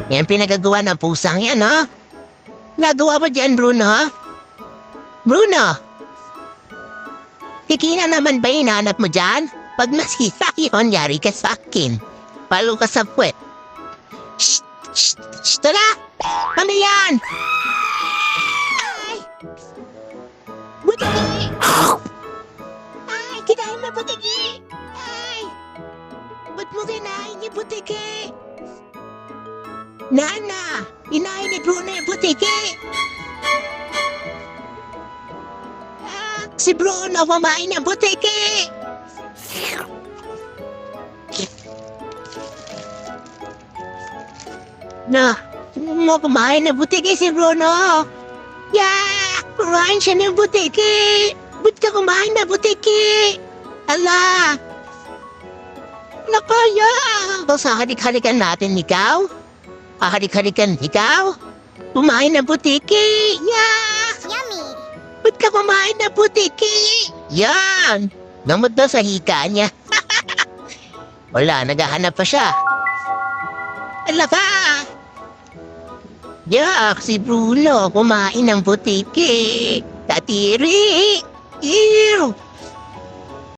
Yan pinagagawa ng pusang yan, ha? Nagawa ba dyan, Bruno? Bruno! Tiki na naman ba hinahanap mo dyan? Pag nasira yun, yari ka sa akin. Palo ka sa puwet. Shh! Shh! Shh! Tara! Ano yan? Ay! Butiki! Ay! Kinain na butiki! Ay! Ba't mo kinain yung butiki? Nana! Inain ni Bruno yung butiki! Si Bruno kumain ng butiki! Mo kumain ng butiki si Bruno! Yak! Kumain siya ng butiki! Ba't ka kumain ng butiki? Ala! Nakaya! Basta halik-halikan natin ikaw? Halik-halikan ikaw? Kumain ng butiki! Yak! Yummy! Ba't ka kumain na butiki? Yan! Gamot daw sa hika niya. Wala, naghahanap pa siya. Ala ka! Yak, si Bruno kumain ng butiki. Tatiri! Ew!